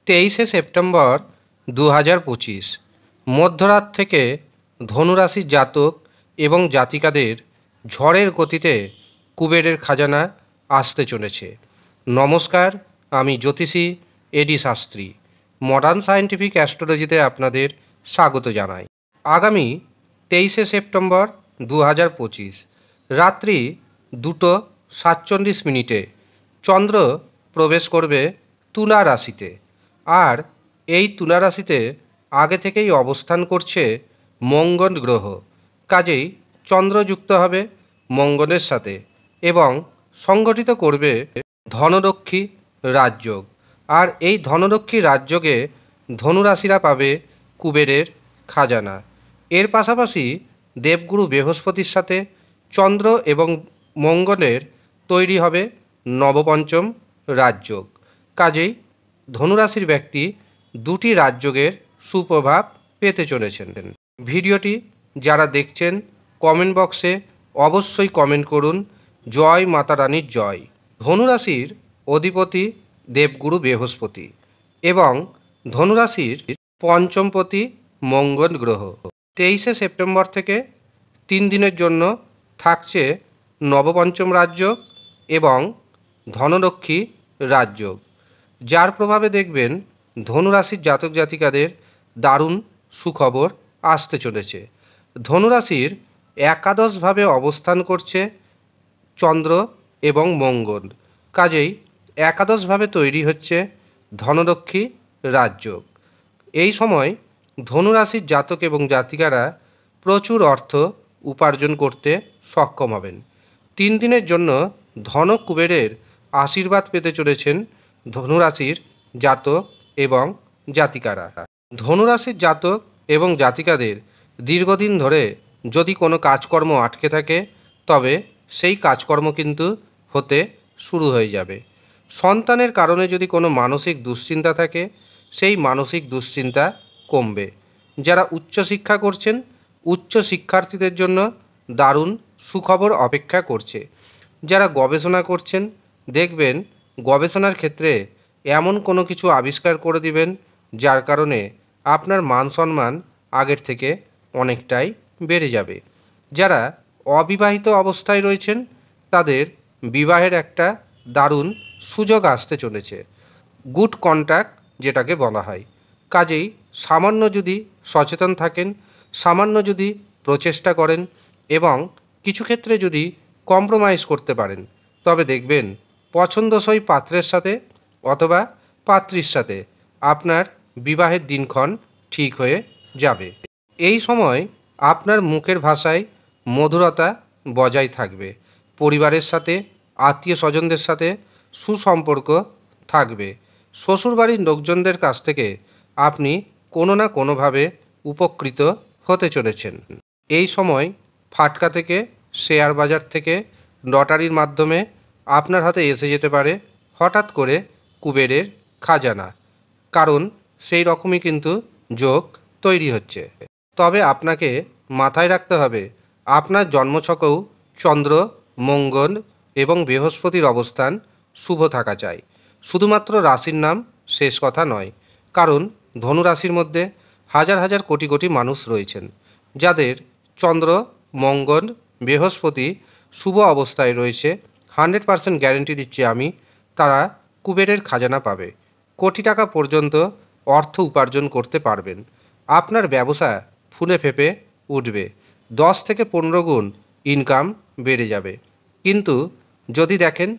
23শে September 2025 মধ্যরাত থেকে ধনুরাশির জাতক এবং জাতিকাদের ঝড়ের গতিতে কুবেরের খাজানা আসতে চলেছে। নমস্কার, আমি জ্যোতিষী এডি শাস্ত্রী। মডার্ন সায়েন্টিফিক অ্যাস্ট্রোলজিতে আপনাদের স্বাগত জানাই। আগামী 23শে সেপ্টেম্বর 2025 রাত্রি 2:47 চন্দ্র প্রবেশ করবে তুলা রাশিতে। আর এই তুলা রাশিতে আগে থেকেই অবস্থান করছে মঙ্গল গ্রহ। কাজেই চন্দ্র যুক্ত হবে মঙ্গলের সাথে এবং সংগঠিত করবে ধনলক্ষ্মী রাজযোগ। আর এই ধনলক্ষ্মী রাজযোগে ধনুরাশিরা পাবে কুবেরের খাজানা। এর পাশাপাশি দেবগুরু বৃহস্পতির সাথে চন্দ্র এবং মঙ্গলের তৈরি হবে নবপঞ্চম রাজযোগ। কাজেই ধনুরাশির ব্যক্তি দুটি রাজযোগের সুপ্রভাব পেতে চলেছেন। ভিডিওটি যারা দেখছেন কমেন্ট বক্সে অবশ্যই কমেন্ট করুন জয় মাতা রানীর জয়। ধনুরাশির অধিপতি দেবগুরু বৃহস্পতি এবং ধনুরাশির পঞ্চমপতি মঙ্গল গ্রহ। 23শে সেপ্টেম্বর থেকে 3 দিনের জন্য থাকছে নবপঞ্চম রাজযোগ এবং ধনলক্ষ্মী রাজযোগ, যার প্রভাবে দেখবেন ধনুরাশির জাতক জাতিকাদের দারুণ সুখবর আসতে চলেছে। ধনুরাশির একাদশভাবে অবস্থান করছে চন্দ্র এবং মঙ্গল। কাজেই একাদশভাবে তৈরি হচ্ছে ধনলক্ষ্মী রাজযোগ। এই সময় ধনুরাশির জাতক এবং জাতিকারা প্রচুর অর্থ উপার্জন করতে সক্ষম হবেন। 3 দিনের জন্য ধন কুবেরের আশীর্বাদ পেতে চলেছেন ধনুরাশির জাতক এবং জাতিকারা। ধনুরাশির জাতক এবং জাতিকাদের দীর্ঘদিন ধরে যদি কোনো কাজকর্ম আটকে থাকে তবে সেই কাজকর্ম কিন্তু হতে শুরু হয়ে যাবে। সন্তানের কারণে যদি কোনো মানসিক দুশ্চিন্তা থাকে সেই মানসিক দুশ্চিন্তা কমবে। যারা উচ্চশিক্ষা করছেন উচ্চ শিক্ষার্থীদের জন্য দারুণ সুখবর অপেক্ষা করছে। যারা গবেষণা করছেন দেখবেন গবেষণার ক্ষেত্রে এমন কোনো কিছু আবিষ্কার করে দিবেন যার কারণে আপনার মান সম্মান আগের থেকে অনেকটাই বেড়ে যাবে। যারা অবিবাহিত অবস্থায় রয়েছেন তাদের বিবাহের একটা দারুণ সুযোগ আসতে চলেছে, গুড কন্ট্যাক্ট যেটাকে বলা হয়। কাজেই সামান্য যদি সচেতন থাকেন, সামান্য যদি প্রচেষ্টা করেন এবং কিছু ক্ষেত্রে যদি কম্প্রোমাইজ করতে পারেন তবে দেখবেন পছন্দসই পাত্রের সাথে অথবা পাত্রীর সাথে আপনার বিবাহের দিনক্ষণ ঠিক হয়ে যাবে। এই সময় আপনার মুখের ভাষায় মধুরতা বজায় থাকবে। পরিবারের সাথে আত্মীয় স্বজনদের সাথে সুসম্পর্ক থাকবে। শ্বশুরবাড়ির লোকজনদের কাছ থেকে আপনি কোনো না কোনোভাবে উপকৃত হতে চলেছেন। এই সময় ফাটকা থেকে, শেয়ার বাজার থেকে, লটারির মাধ্যমে আপনার হাতে এসে যেতে পারে হঠাৎ করে কুবেরের খাজানা, কারণ সেই রকমই কিন্তু যোগ তৈরি হচ্ছে। তবে আপনাকে মাথায় রাখতে হবে আপনার জন্মছকেও চন্দ্র, মঙ্গল এবং বৃহস্পতির অবস্থান শুভ থাকা চাই। শুধুমাত্র রাশির নাম শেষ কথা নয়, কারণ ধনুরাশির মধ্যে হাজার হাজার কোটি কোটি মানুষ রয়েছেন যাদের চন্দ্র, মঙ্গল, বৃহস্পতি শুভ অবস্থায় রয়েছে। 100% গ্যারেন্টি দিচ্ছি আমি, তারা কুবেরের খাজানা পাবে। কোটি টাকা পর্যন্ত অর্থ উপার্জন করতে পারবেন। আপনার ব্যবসা ফুলে ফেঁপে উঠবে। 10 থেকে 15 গুণ ইনকাম বেড়ে যাবে। কিন্তু যদি দেখেন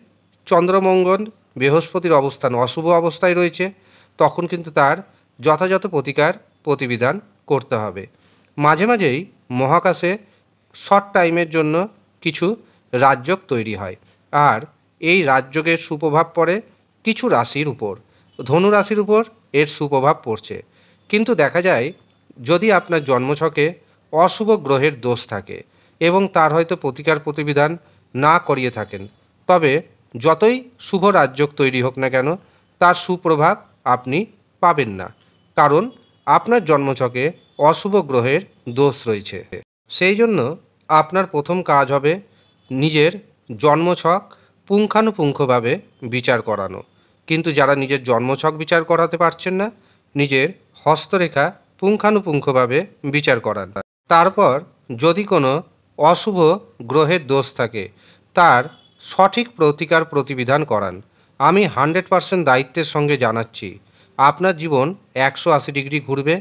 চন্দ্রমঙ্গল বৃহস্পতির অবস্থান অশুভ অবস্থায় রয়েছে তখন কিন্তু তার যথাযথ প্রতিকার প্রতিবিধান করতে হবে। মাঝে মাঝেই মহাকাশে শর্ট টাইমের জন্য কিছু রাজযোগ তৈরি হয়, আর এই রাজযোগের সুপ্রভাব পড়ে কিছু রাশির উপর। ধনু রাশির উপর এর সুপ্রভাব পড়ছে। কিন্তু দেখা যায় যদি আপনার জন্মছকে অশুভ গ্রহের দোষ থাকে এবং তার হয়তো প্রতিকার প্রতিবিধান না করিয়ে থাকেন তবে যতই শুভ রাজযোগ তৈরি হোক না কেন তার সুপ্রভাব আপনি পাবেন না, কারণ আপনার জন্মছকে অশুভ গ্রহের দোষ রয়েছে। সেই জন্য আপনার প্রথম কাজ হবে নিজের জন্মছক পুঙ্খানুপুঙ্খভাবে বিচার করানো। কিন্তু যারা নিজের জন্মছক বিচার করাতে পারছেন না, নিজের হস্তরেখা পুঙ্খানুপুঙ্খভাবে বিচার করান। তারপর যদি কোনো অশুভ গ্রহের দোষ থাকে, তার সঠিক প্রতিকার প্রতিবিধান করান। আমি 100% দায়িত্বের সঙ্গে জানাচ্ছি, আপনার জীবন 180 ডিগ্রি ঘুরবে,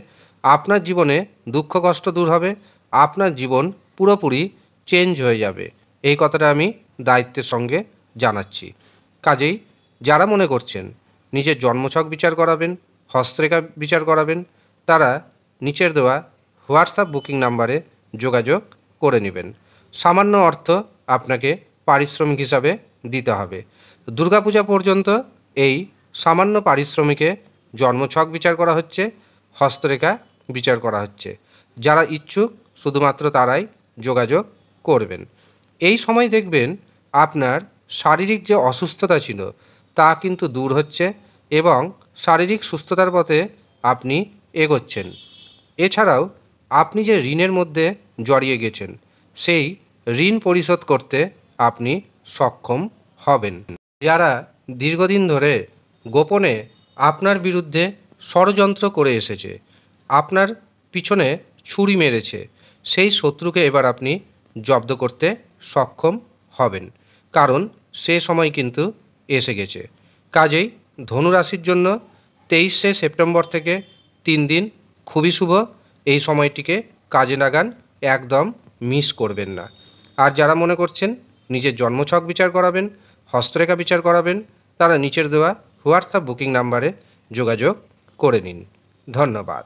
আপনার জীবনে দুঃখ কষ্ট দূর হবে, আপনার জীবন পুরোপুরি চেঞ্জ হয়ে যাবে। এই কথাটা আমি দায়িত্বের সঙ্গে জানাচ্ছি। কাজেই যারা মনে করছেন নিজের জন্মছক বিচার করাবেন, হস্তরেখা বিচার করাবেন, তারা নিচের দেওয়া হোয়াটসঅ্যাপ বুকিং নাম্বারে যোগাযোগ করে নেবেন। সামান্য অর্থ আপনাকে পারিশ্রমিক হিসাবে দিতে হবে। দুর্গাপূজা পর্যন্ত এই সামান্য পারিশ্রমিকে জন্মছক বিচার করা হচ্ছে, হস্তরেখা বিচার করা হচ্ছে। যারা ইচ্ছুক শুধুমাত্র তারাই যোগাযোগ করবেন। এই সময় দেখবেন আপনার শারীরিক যে অসুস্থতা ছিল তা কিন্তু দূর হচ্ছে এবং শারীরিক সুস্থতার পথে আপনি এগোচ্ছেন। এছাড়াও আপনি যে ঋণের মধ্যে জড়িয়ে গেছেন, সেই ঋণ পরিশোধ করতে আপনি সক্ষম হবেন। যারা দীর্ঘদিন ধরে গোপনে আপনার বিরুদ্ধে ষড়যন্ত্র করে এসেছে, আপনার পিছনে ছুরি মেরেছে, সেই শত্রুকে এবার আপনি জব্দ করতে সক্ষম হবেন, কারণ সে সময় কিন্তু এসে গেছে। কাজেই ধনুরাশির জন্য 23শে সেপ্টেম্বর থেকে 3 দিন খুবই শুভ। এই সময়টিকে কাজে লাগান, একদম মিস করবেন না। আর যারা মনে করছেন নিজের জন্মছক বিচার করাবেন, হস্তরেখা বিচার করাবেন, তারা নিচের দেওয়া হোয়াটসঅ্যাপ বুকিং নাম্বারে যোগাযোগ করে নিন। ধন্যবাদ।